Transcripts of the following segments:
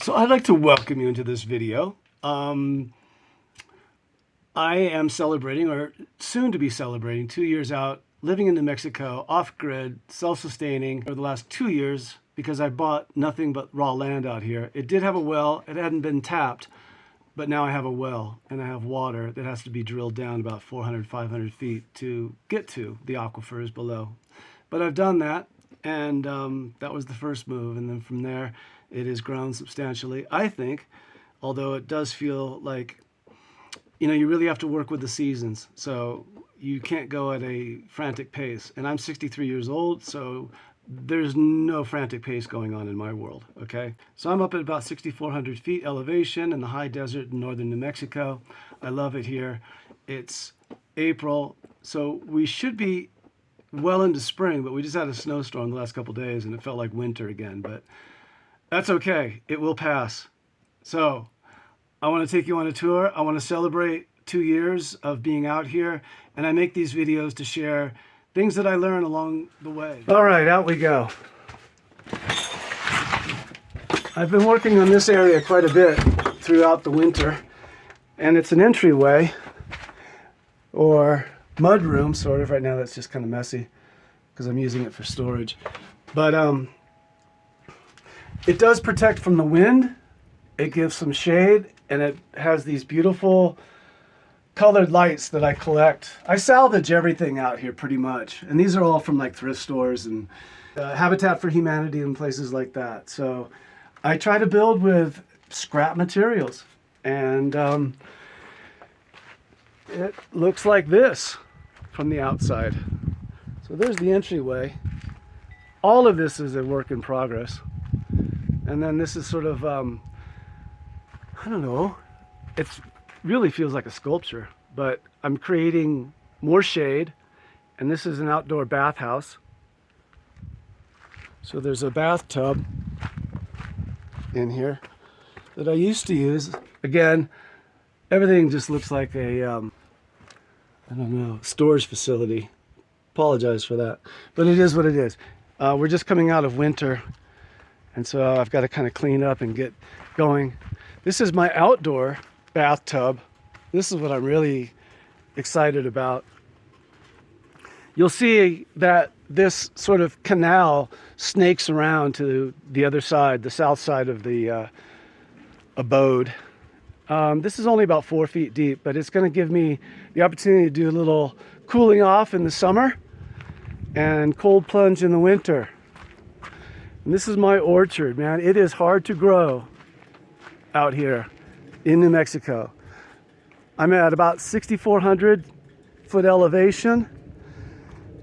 So I'd like to welcome you into this video. I am celebrating, or soon to be celebrating, 2 years out, living in New Mexico, off-grid, self-sustaining for the last 2 years because I bought nothing but raw land out here. It did have a well, it hadn't been tapped, but now I have a well and I have water that has to be drilled down about 400, 500 feet to get to the aquifers below. But I've done that, and that was the first move, and then from there it has grown substantially, I think, although it does feel like, you really have to work with the seasons. So you can't go at a frantic pace. And I'm 63 years old, so there's no frantic pace going on in my world, okay? So I'm up at about 6,400 feet elevation in the high desert in northern New Mexico. I love it here. It's April, so we should be well into spring, but we just had a snowstorm the last couple days and it felt like winter again, but that's okay. It will pass. So I want to take you on a tour. I want to celebrate 2 years of being out here, and I make these videos to share things that I learn along the way. All right, out we go. I've been working on this area quite a bit throughout the winter, and it's an entryway or mud room, sort of. Right now that's just kind of messy because I'm using it for storage. But it does protect from the wind. It gives some shade, and it has these beautiful colored lights that I collect. I salvage everything out here pretty much, and these are all from like thrift stores and Habitat for Humanity and places like that. So I try to build with scrap materials, and it looks like this from the outside. So there's the entryway. All of this is a work in progress, and then this is sort of I don't know, it really feels like a sculpture, but I'm creating more shade, and this is an outdoor bathhouse. So there's a bathtub in here that I used to use. Again, everything just looks like a, I don't know, storage facility. Apologize for that, but it is what it is. We're just coming out of winter, and so I've got to kind of clean up and get going. This is my outdoor bathtub. This is what I'm really excited about. You'll see that this sort of canal snakes around to the other side, the south side of the abode. This is only about 4 feet deep, but it's going to give me the opportunity to do a little cooling off in the summer and cold plunge in the winter. And this is my orchard, man. It is hard to grow out here in New Mexico. I'm at about 6,400 foot elevation,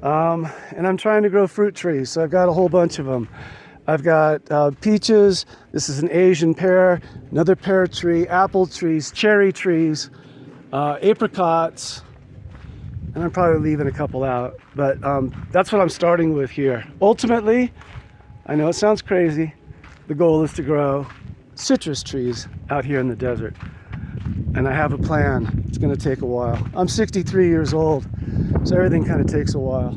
and I'm trying to grow fruit trees, so I've got a whole bunch of them. I've got peaches, this is an Asian pear, another pear tree, apple trees, cherry trees, apricots, and I'm probably leaving a couple out, but that's what I'm starting with here. Ultimately, I know it sounds crazy, the goal is to grow citrus trees out here in the desert, and I have a plan. It's going to take a while. I'm 63 years old, so everything kind of takes a while.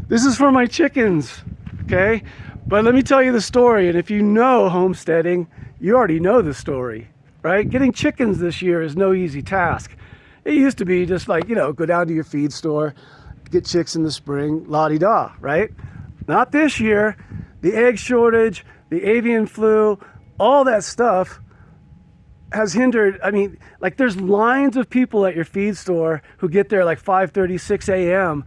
This is for my chickens, okay? But let me tell you the story, and if you know homesteading, you already know the story, right? Getting chickens this year is no easy task. It used to be just like, go down to your feed store, get chicks in the spring, la-di-da, right? Not this year. The egg shortage, the avian flu, all that stuff has hindered. I mean, like, there's lines of people at your feed store who get there like 5:30, 6 a.m.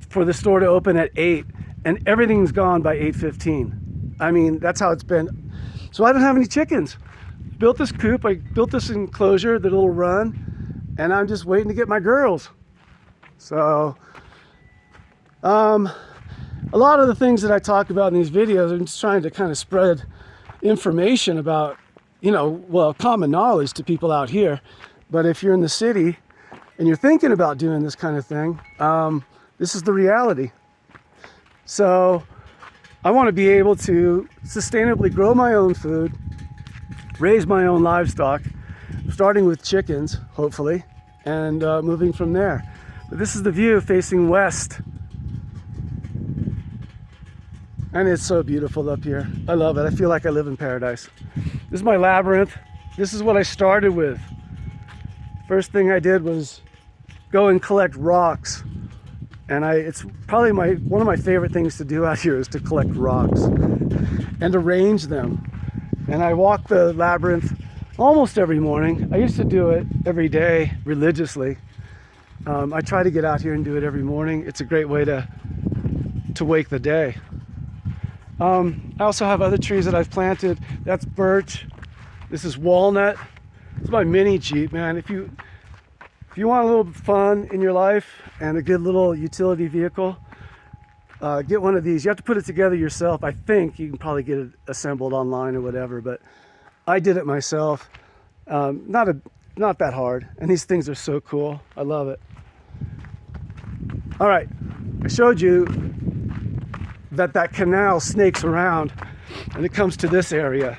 for the store to open at 8, and everything's gone by 8:15. I mean, that's how it's been. So I don't have any chickens. Built this coop, I built this enclosure, the little run, and I'm just waiting to get my girls. So, a lot of the things that I talk about in these videos, I'm just trying to kind of spread information about, common knowledge to people out here. But if you're in the city and you're thinking about doing this kind of thing, this is the reality. So I want to be able to sustainably grow my own food, raise my own livestock, starting with chickens, hopefully, and moving from there. But this is the view facing west. And it's so beautiful up here. I love it. I feel like I live in paradise. This is my labyrinth. This is what I started with. First thing I did was go and collect rocks. And it's probably one of my favorite things to do out here is to collect rocks and arrange them. And I walk the labyrinth almost every morning. I used to do it every day religiously. I try to get out here and do it every morning. It's a great way to wake the day. I also have other trees that I've planted. That's birch. This is walnut. It's my mini Jeep, man. If you want a little fun in your life and a good little utility vehicle, get one of these. You have to put it together yourself. I think you can probably get it assembled online or whatever, but I did it myself. Not that hard. And these things are so cool. I love it. All right, I showed you that canal snakes around and it comes to this area.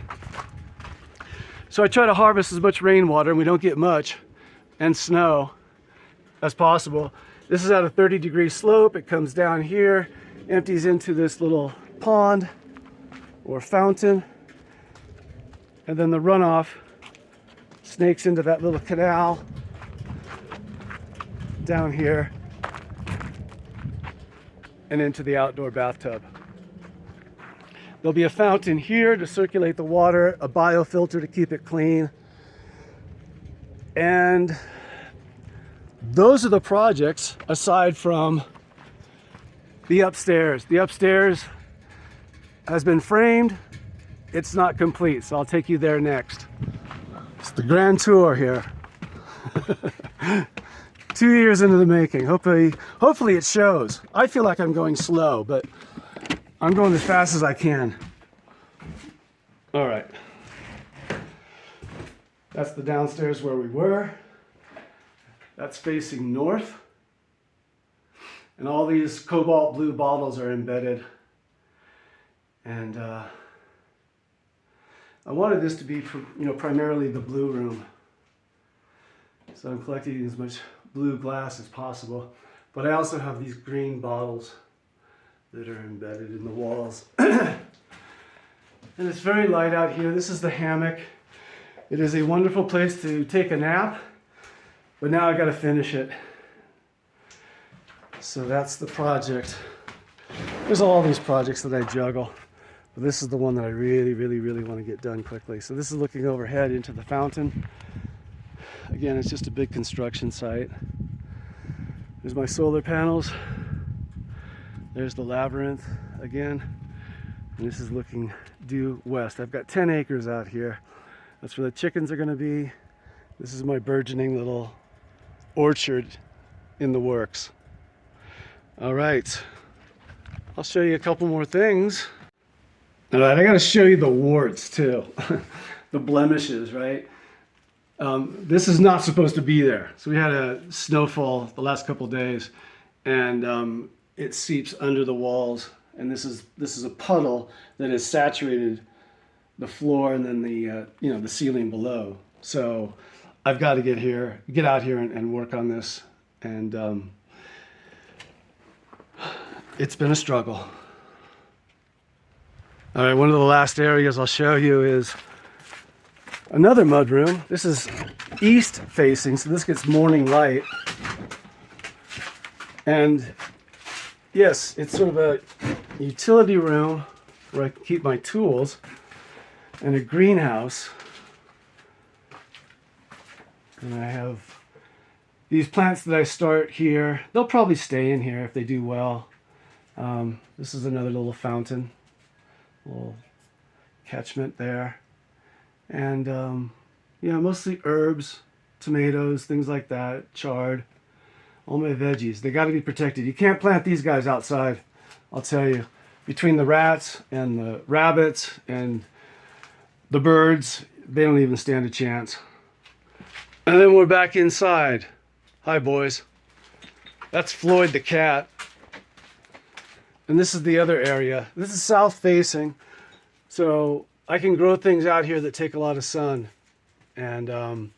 So I try to harvest as much rainwater, and we don't get much, and snow as possible. This is at a 30-degree slope. It comes down here, empties into this little pond or fountain, and then the runoff snakes into that little canal down here and into the outdoor bathtub. There'll be a fountain here to circulate the water, a biofilter to keep it clean. And those are the projects aside from the upstairs. The upstairs has been framed. It's not complete, so I'll take you there next. It's the grand tour here. 2 years into the making. Hopefully it shows. I feel like I'm going slow, but I'm going as fast as I can. All right. That's the downstairs where we were. That's facing north. And all these cobalt blue bottles are embedded. And I wanted this to be, primarily the blue room. So I'm collecting as much blue glass as possible. But I also have these green bottles that are embedded in the walls. And it's very light out here. This is the hammock. It is a wonderful place to take a nap, but now I got to finish it. So that's the project. There's all these projects that I juggle, but this is the one that I really, really, really want to get done quickly. So this is looking overhead into the fountain. Again, it's just a big construction site. There's my solar panels. There's the labyrinth again. And this is looking due west. I've got 10 acres out here. That's where the chickens are going to be. This is my burgeoning little orchard in the works. All right. I'll show you a couple more things. All right, I got to show you the warts too. The blemishes, right? This is not supposed to be there. So we had a snowfall the last couple days, and it seeps under the walls. And this is a puddle that has saturated the floor and then the ceiling below. So I've got to get out here and work on this. And it's been a struggle. All right, one of the last areas I'll show you is another mudroom. This is east facing, so this gets morning light. And yes, it's sort of a utility room where I can keep my tools, and a greenhouse. And I have these plants that I start here. They'll probably stay in here if they do well. This is another little fountain, little catchment there. And mostly herbs, tomatoes, things like that, chard. All my veggies, they got to be protected. You can't plant these guys outside, I'll tell you. Between the rats and the rabbits and the birds, they don't even stand a chance. And then we're back inside. Hi, boys. That's Floyd the cat. And this is the other area. This is south facing, so I can grow things out here that take a lot of sun. And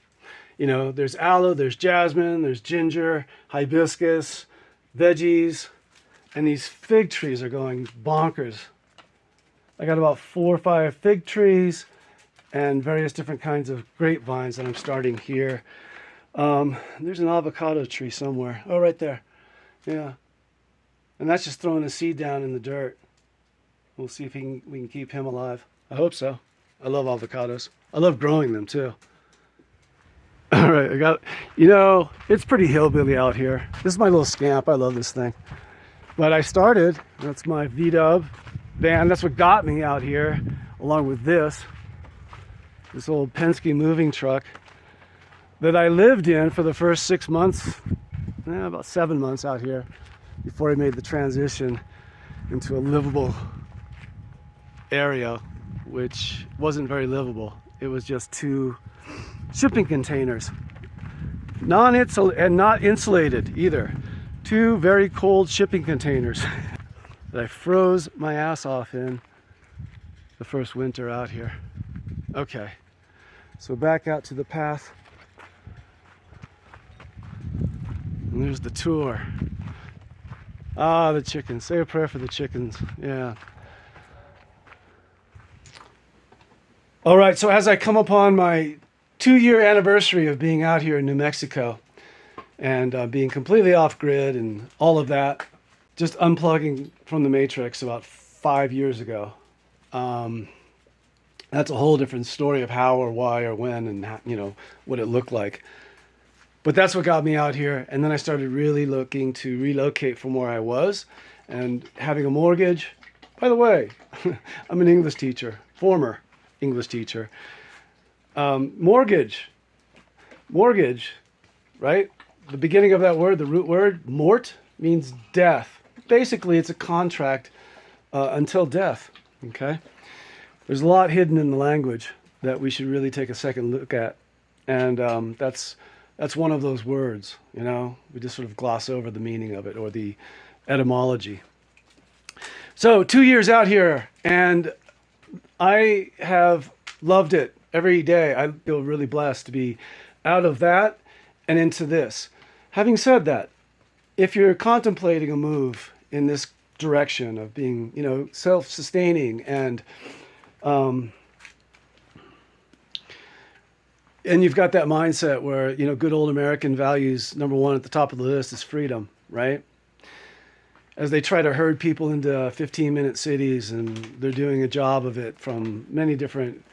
there's aloe, there's jasmine, there's ginger, hibiscus, veggies, and these fig trees are going bonkers. I got about 4 or 5 fig trees and various different kinds of grapevines that I'm starting here. There's an avocado tree somewhere. Oh, right there. Yeah. And that's just throwing a seed down in the dirt. We'll see if we can keep him alive. I hope so. I love avocados. I love growing them too. All right, it's pretty hillbilly out here. This is my little Scamp. I love this thing. But I started, that's my VW van. That's what got me out here, along with this old Penske moving truck that I lived in for the first 6 months, about 7 months out here, before I made the transition into a livable area, which wasn't very livable. It was just 2 shipping containers, not insulated either. 2 very cold shipping containers that I froze my ass off in the first winter out here. Okay, so back out to the path. And there's the tour. Ah, the chickens. Say a prayer for the chickens. Yeah. All right, so as I come upon my 2-year anniversary of being out here in New Mexico and being completely off grid and all of that, just unplugging from the Matrix about 5 years ago. That's a whole different story of how or why or when and how, what it looked like. But that's what got me out here. And then I started really looking to relocate from where I was and having a mortgage. By the way, I'm an English teacher, former English teacher. Mortgage, right? The beginning of that word, the root word, mort, means death. Basically, it's a contract until death, okay? There's a lot hidden in the language that we should really take a second look at. And that's one of those words, We just sort of gloss over the meaning of it or the etymology. So 2 years out here, and I have loved it every day. I feel really blessed to be out of that and into this. Having said that, if you're contemplating a move in this direction of being, self-sustaining and you've got that mindset where, good old American values, number 1 at the top of the list is freedom, right? As they try to herd people into 15-minute cities, and they're doing a job of it from many different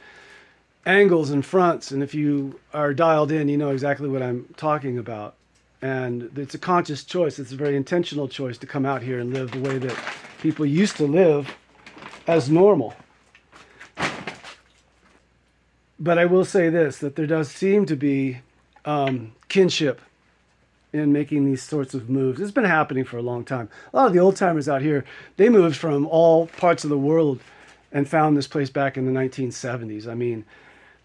angles and fronts. And if you are dialed in, you know exactly what I'm talking about. And it's a conscious choice. It's a very intentional choice to come out here and live the way that people used to live as normal. But I will say this, that there does seem to be kinship in making these sorts of moves. It's been happening for a long time. A lot of the old timers out here, they moved from all parts of the world and found this place back in the 1970s. I mean,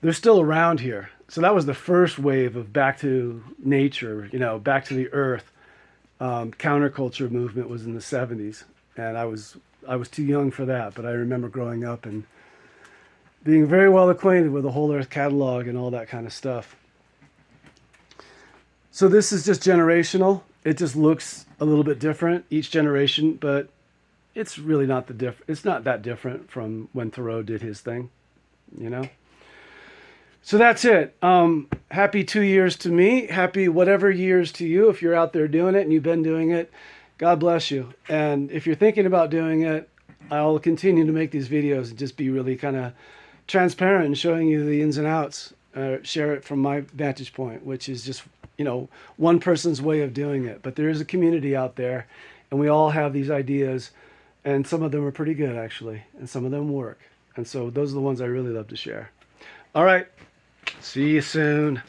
they're still around here. So that was the first wave of back to nature, back to the earth. Counterculture movement was in the 70s. And I was too young for that, but I remember growing up and being very well acquainted with the Whole Earth catalog and all that kind of stuff. So this is just generational. It just looks a little bit different each generation, but it's really not it's not that different from when Thoreau did his thing, So that's it. Happy 2 years to me. Happy whatever years to you if you're out there doing it and you've been doing it. God bless you. And if you're thinking about doing it, I'll continue to make these videos and just be really kind of transparent and showing you the ins and outs. Share it from my vantage point, which is just, one person's way of doing it. But there is a community out there, and we all have these ideas, and some of them are pretty good, actually, and some of them work. And so those are the ones I really love to share. All right. See you soon.